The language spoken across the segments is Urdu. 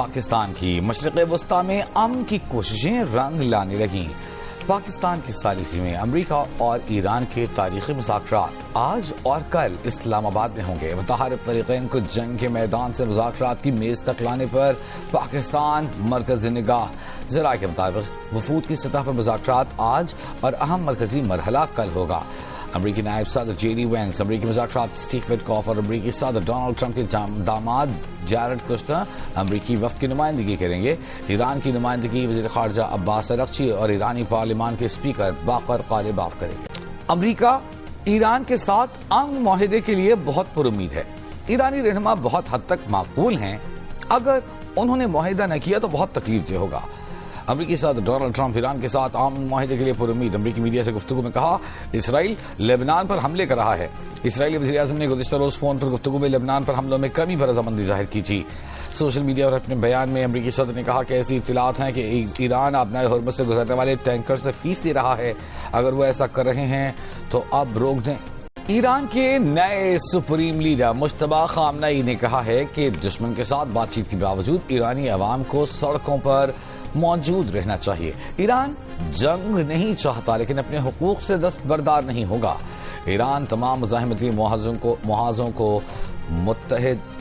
پاکستان کی مشرق وسطی میں امن کی کوششیں رنگ لانے لگیں۔ پاکستان کی ثالثی میں امریکہ اور ایران کے تاریخی مذاکرات آج اور کل اسلام آباد میں ہوں گے۔ متحارب فریقین کو جنگ کے میدان سے مذاکرات کی میز تک لانے پر پاکستان مرکز نگاہ۔ ذرائع کے مطابق وفود کی سطح پر مذاکرات آج اور اہم مرکزی مرحلہ کل ہوگا۔ امریکی نائب صدر جے ڈی وینس، امریکی مذاکرات اسٹیو وٹکاف اور امریکی صدر ڈونلڈ ٹرمپ کے داماد جیرڈ کشنر امریکی وفد کی نمائندگی کریں گے۔ ایران کی نمائندگی وزیر خارجہ عباس اراغچی اور ایرانی پارلیمان کے اسپیکر باقر غالباف کریں گے۔ امریکہ ایران کے ساتھ امن معاہدے کے لیے بہت پر امید ہے۔ ایرانی رہنما بہت حد تک معقول ہیں، اگر انہوں نے معاہدہ نہ کیا تو بہت تکلیف دہ ہوگا۔ امریکی صدر ڈونلڈ ٹرمپ ایران کے ساتھ امن معاہدے کے لیے پر امید۔ امریکی میڈیا سے گفتگو میں کہا، اسرائیل لبنان پر حملے کر رہا ہے۔ اسرائیلی وزیر اعظم نے گزشتہ روز فون پر گفتگو میں لبنان پر حملوں میں کمی پر رضامندی ظاہر کی تھی۔ سوشل میڈیا اور اپنے بیان میں امریکی صدر نے کہا کہ ایسی اطلاعات ہیں کہ ایران آبنائے ہرمز سے گزرنے والے ٹینکر سے فیس دے رہا ہے۔ اگر وہ ایسا کر رہے ہیں تو اب روک دیں۔ ایران کے نئے سپریم لیڈر مجتبی خامنئی نے کہا ہے کہ دشمن کے ساتھ بات چیت کے باوجود ایرانی عوام کو سڑکوں پر موجود رہنا چاہیے۔ ایران جنگ نہیں چاہتا لیکن اپنے حقوق سے دستبردار نہیں ہوگا۔ ایران تمام مزاحمتی محاذوں کو متحد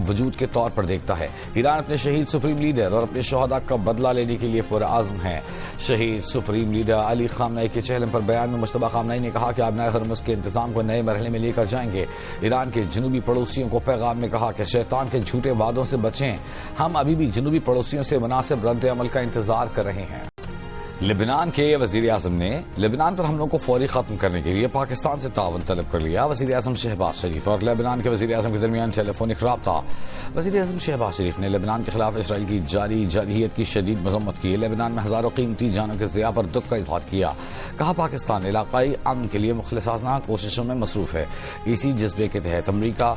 وجود کے طور پر دیکھتا ہے۔ ایران اپنے شہید سپریم لیڈر اور اپنے شہداء کا بدلہ لینے کے لیے پرعزم ہے۔ شہید سپریم لیڈر علی خامنئی کے چہلم پر بیان میں مجتبی خامنئی نے کہا کہ آبنائے ہرمز کے انتظام کو نئے مرحلے میں لے کر جائیں گے۔ ایران کے جنوبی پڑوسیوں کو پیغام میں کہا کہ شیطان کے جھوٹے وعدوں سے بچیں، ہم ابھی بھی جنوبی پڑوسیوں سے مناسب رد عمل کا انتظار کر رہے ہیں۔ لبنان کے وزیر اعظم نے لبنان پر حملوں کو فوری ختم کرنے کے لیے پاکستان سے تعاون طلب کر لیا۔ وزیر اعظم شہباز شریف اور لبنان کے وزیر اعظم کے درمیان ٹیلی فونک رابطہ۔ وزیر اعظم شہباز شریف نے لبنان کے خلاف اسرائیل کی جاری جارحیت کی شدید مذمت کی۔ لبنان میں ہزاروں قیمتی جانوں کے ضیاع پر دکھ کا اظہار کیا۔ کہا، پاکستان علاقائی امن کے لیے مخلصانہ کوششوں میں مصروف ہے۔ اسی جذبے کے تحت امریکہ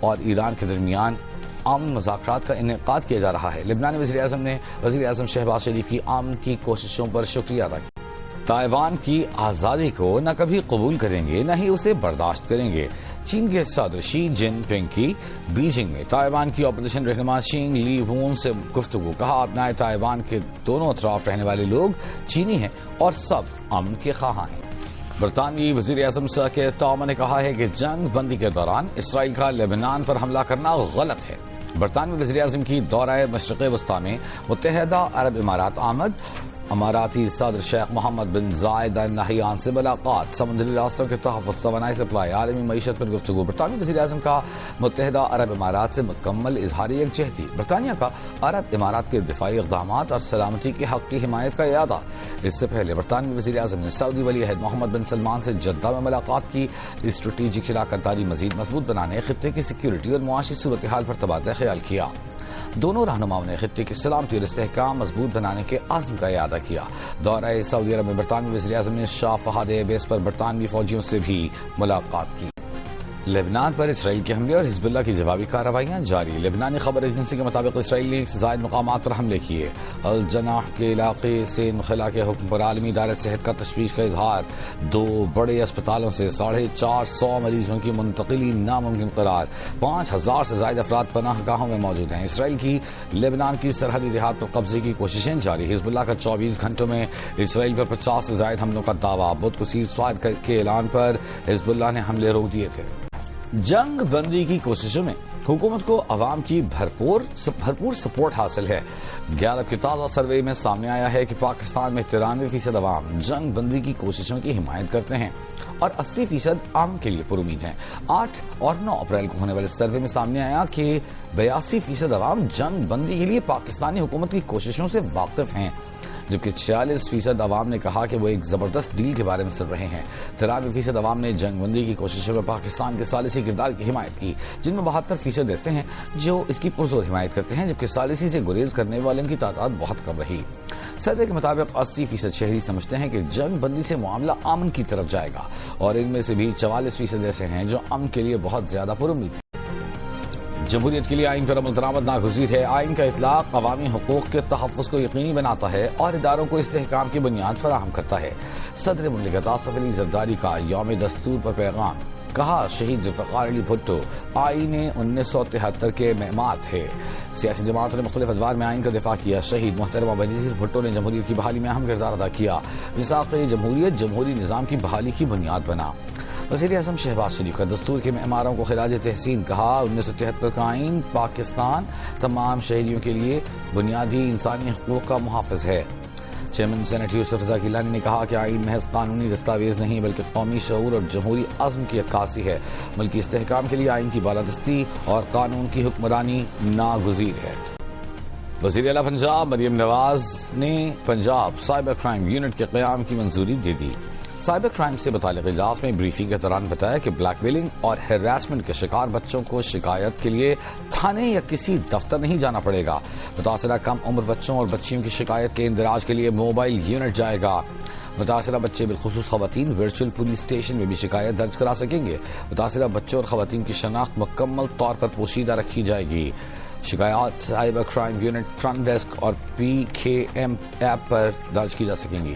اور ایران کے درمیان امن مذاکرات کا انعقاد کیا جا رہا ہے۔ لبنانی وزیر اعظم نے وزیر اعظم شہباز شریف کی امن کی کوششوں پر شکریہ ادا کیا۔ تائیوان کی آزادی کو نہ کبھی قبول کریں گے نہ ہی اسے برداشت کریں گے۔ چین کے صدر شی جن پنگ کی بیجنگ میں تائیوان کی اپوزیشن رہنما شینگ لی وون سے گفتگو۔ کہا، اپنائے تائیوان کے دونوں اطراف رہنے والے لوگ چینی ہیں اور سب امن کے خواہاں ہیں۔ برطانوی وزیر اعظم سر کیئر سٹارمر نے کہا ہے کہ جنگ بندی کے دوران اسرائیل کا لبنان پر حملہ کرنا غلط ہے۔ برطانوی وزیر اعظم کی دورہ مشرق وسطی میں متحدہ عرب امارات آمد۔ اماراتی صدر شیخ محمد بن زائد ال نہیان سے ملاقات۔ سمندری راستوں کے تحفظ، توانائی سپلائی، عالمی معیشت پر گفتگو۔ برطانوی وزیر اعظم کا متحدہ عرب امارات سے مکمل اظہار یکجہتی۔ برطانیہ کا عرب امارات کے دفاعی اقدامات اور سلامتی کے حق کی حمایت کا اعادہ۔ اس سے پہلے برطانوی وزیر اعظم نے سعودی ولی عہد محمد بن سلمان سے جدہ میں ملاقات کی۔ اسٹریٹجک شراکت داری مزید مضبوط بنانے، خطے کی سیکیورٹی اور معاشی صورتحال پر تبادلہ خیال کیا۔ دونوں رہنماؤں نے خطے کی سلامتی اور استحکام مضبوط بنانے کے عزم کا اعادہ کیا۔ دورہ سعودی عرب میں برطانوی وزیر اعظم نے شاہ فہد ایئر بیس پر برطانوی فوجیوں سے بھی ملاقات کی۔ لبنان پر اسرائیل کے حملے اور حزب اللہ کی جوابی کارروائیاں جاری۔ لبنانی خبر ایجنسی کے مطابق اسرائیل نے زائد مقامات پر حملے کیے۔ الجناح کے علاقے سے انخلا کے حکم پر عالمی ادارہ صحت کا تشویش کا اظہار۔ 2 بڑے اسپتالوں سے 450 مریضوں کی منتقلی ناممکن قرار۔ 5000 سے زائد افراد پناہ گاہوں میں موجود ہیں۔ اسرائیل کی لبنان کی سرحدی دیہات پر قبضے کی کوششیں جاری۔ حزب اللہ کا 24 گھنٹوں میں اسرائیل پر 50 سے زائد حملوں کا دعویٰ۔ بدھ کو سیز فائر کے اعلان پر حزب اللہ نے حملے روک دیے تھے۔ جنگ بندی کی کوششوں میں حکومت کو عوام کی بھرپور سپورٹ حاصل ہے۔ گیلپ کے تازہ سروے میں سامنے آیا ہے کہ پاکستان میں 93% عوام جنگ بندی کی کوششوں کی حمایت کرتے ہیں اور 80% امن کے لیے پر امید ہیں۔ 8 اور 9 اپریل کو ہونے والے سروے میں سامنے آیا کہ 82% عوام جنگ بندی کے لیے پاکستانی حکومت کی کوششوں سے واقف ہیں، جبکہ 46% عوام نے کہا کہ وہ ایک زبردست ڈیل کے بارے میں سن رہے ہیں۔ 93% عوام نے جنگ بندی کی کوششوں میں پاکستان کے ثالثی کردار کی حمایت کی، جن میں 72% ایسے ہیں جو اس کی پرزور حمایت کرتے ہیں، جبکہ ثالثی سے گریز کرنے والوں کی تعداد بہت کم رہی۔ سروے کے مطابق 80% شہری سمجھتے ہیں کہ جنگ بندی سے معاملہ امن کی طرف جائے گا، اور ان میں سے بھی 44% ایسے ہیں جو امن کے لیے بہت زیادہ پر امید ہیں۔ جمہوریت کے لیے آئین پر عمل درآمد ناگزیر ہے۔ آئین کا اطلاق عوامی حقوق کے تحفظ کو یقینی بناتا ہے اور اداروں کو استحکام کی بنیاد فراہم کرتا ہے۔ صدر مملکت آصف علی زرداری کا یوم دستور پر پیغام۔ کہا شہید ذوالفقار علی بھٹو آئین 1973 کے معمار تھے. سیاسی جماعتوں نے مختلف ادوار میں آئین کا دفاع کیا. شہید محترمہ بینظیر بھٹو نے جمہوریت کی بحالی میں اہم کردار ادا کیا. ميثاق جمہوریت جمہوری نظام کی بحالی کی بنیاد بنا. وزیر اعظم شہباز شریف کا دستور کے معماروں کو خراج تحسین. کہا 1973 کا آئین پاکستان تمام شہریوں کے لیے بنیادی انسانی حقوق کا محافظ ہے. چیئرمین سینیٹ یوسف رضا گیلانی نے کہا کہ آئین محض قانونی دستاویز نہیں بلکہ قومی شعور اور جمہوری عزم کی عکاسی ہے. ملکی استحکام کے لیے آئین کی بالادستی اور قانون کی حکمرانی ناگزیر ہے. وزیر اعلیٰ پنجاب مریم نواز نے پنجاب سائبر کرائم یونٹ کے قیام کی منظوری دے دی. سائبر کرائم سے متعلق اجلاس میں بریفنگ کے دوران بتایا کہ بلیک میلنگ اور ہراسمنٹ کے شکار بچوں کو شکایت کے لیے تھانے یا کسی دفتر نہیں جانا پڑے گا. متاثرہ کم عمر بچوں اور بچیوں کی شکایت کے اندراج کے لیے موبائل یونٹ جائے گا. متاثرہ بچے بالخصوص خواتین ورچوئل پولیس اسٹیشن میں بھی شکایت درج کرا سکیں گے. متاثرہ بچوں اور خواتین کی شناخت مکمل طور پر پوشیدہ رکھی جائے گی. شکایات cyber crime unit front desk اور PKM ایپ پر درج کی جا سکیں گی.